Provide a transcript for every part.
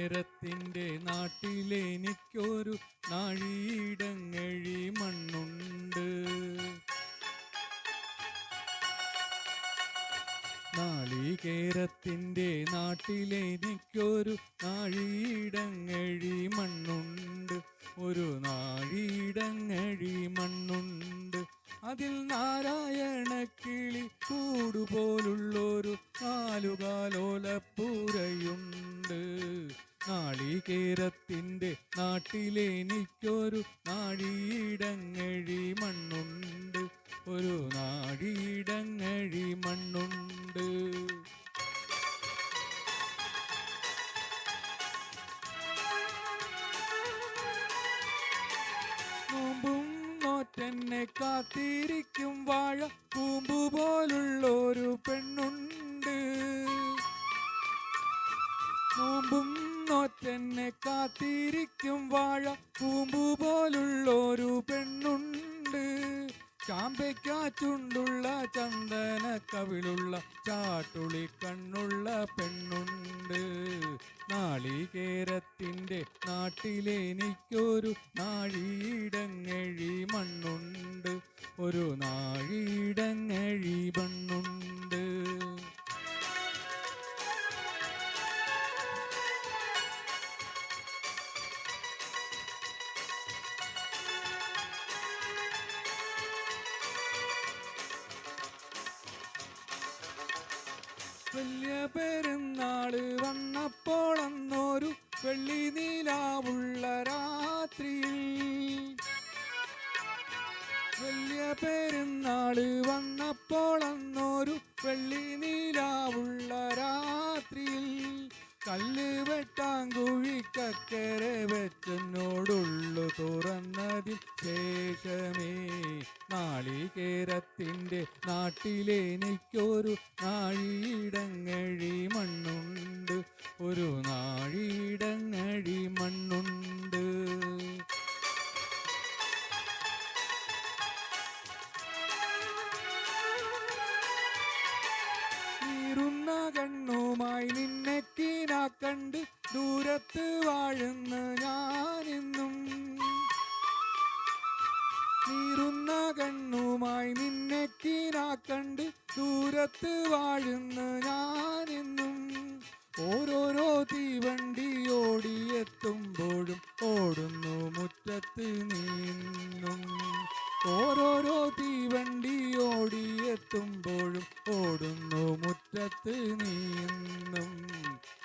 നാളികേരത്തിൻ്റെ നാട്ടിലെനിക്കൊരു നാഴിയിടങ്ങഴി മണ്ണുണ്ട്. നാളികേരത്തിൻ്റെ നാട്ടിലെനിക്കൊരു നാഴിയിടങ്ങഴി മണ്ണുണ്ട്. ഒരു നാഴിയിടങ്ങഴി മണ്ണുണ്ട്. അതിൽ നാരായണക്കിളി കൂടുപോലുള്ളൊരു നാലുകാലോലപ്പൂരയുണ്ട്. നാളികേരത്തിൻ്റെ നാട്ടിലെനിക്കൊരു നാഴിയിടങ്ങഴി മണ്ണുണ്ട്. ഒരു നാഴിയിടങ്ങഴി മണ്ണുണ്ട്. നോമ്പും നോറ്റെന്നെ കാത്തിരിക്കും വാഴ കൂമ്പുപോലുള്ളൊരു പെണ്ണുണ്ട്. നോമ്പും നോറ്റെന്നെ കാത്തിരിക്കും വാഴ കൂമ്പുപോലുള്ളൊരു പെണ്ണുണ്ട്. ചാമ്പയ്ക്കാച്ചുണ്ടുള്ള ചന്ദന കവിളുള്ള ചാട്ടുളി കണ്ണുള്ള പെണ്ണുണ്ട്. നാളികേരത്തിൻ്റെ നാട്ടിലെനിക്കൊരു നാഴിയിടങ്ങഴി മണ്ണുണ്ട്. ഒരു നാഴിയിടങ്ങഴി മണ്ണുണ്ട്. വലിയ പെരുന്നാള് വന്നപ്പോൾ അന്നൊരു വെള്ളി നിലാവുള്ള രാത്രിയിൽ, വലിയ പെരുന്നാള് വന്നപ്പോൾ അന്നൊരു വെള്ളി നിലാവുള്ള രാത്രിയിൽ, കല്ല് വെട്ടാങ്കുഴിക്കക്കരെ വെച്ചെന്നോടുള്ളു തുറന്നതിൽ ശേഷമേ നാളികേരത്തിൻ്റെ നാട്ടിലെനിക്കൊരു നാഴിയിടങ്ങഴി മണ്ണുണ്ട്. ഒരു നാഴിയിടങ്ങഴി മണ്ണുണ്ട്. നീറുന്ന കണ്ണുമായി നിന്നെ കണ്ട് ദൂരത്ത് വാഴുന്ന ഞാനെന്നും, നീറുന്ന കണ്ണുമായി നിന്നെ കണ്ട് ദൂരത്ത് വാഴുന്ന ഞാനെന്നും, ഓരോരോ തീവണ്ടി ഓടിയെത്തുമ്പോഴും ഓടുന്നു മുറ്റത്ത് നീന്നും, ഓരോരോ തീവണ്ടി ഓടിയെത്തുമ്പോഴും ഓടുന്നു മുറ്റത്ത് നീന്നും.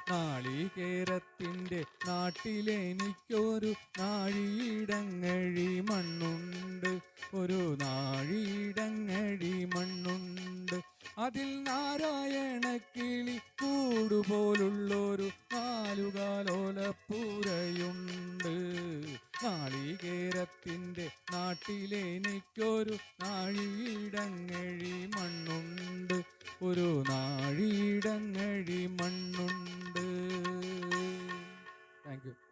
നാളികേരത്തിൻ്റെ നാട്ടിലെനിക്കൊരു നാഴിയിടങ്ങഴി മണ്ണുണ്ട്. ഒരു നാഴിയിടങ്ങഴി മണ്ണുണ്ട്. അതിൽ നാരായണക്കിളി കൂടുപോലുള്ളൊരു നാലുകാലോലപ്പൂരയുണ്ട്. നാളികേരത്തിൻ്റെ നാട്ടിലെനിക്കൊരു നാഴിയിടങ്ങഴി മണ്ണുണ്ട്. ഒരു നാഴിയിടങ്ങഴി മണ്ണുണ്ട്. Thank you.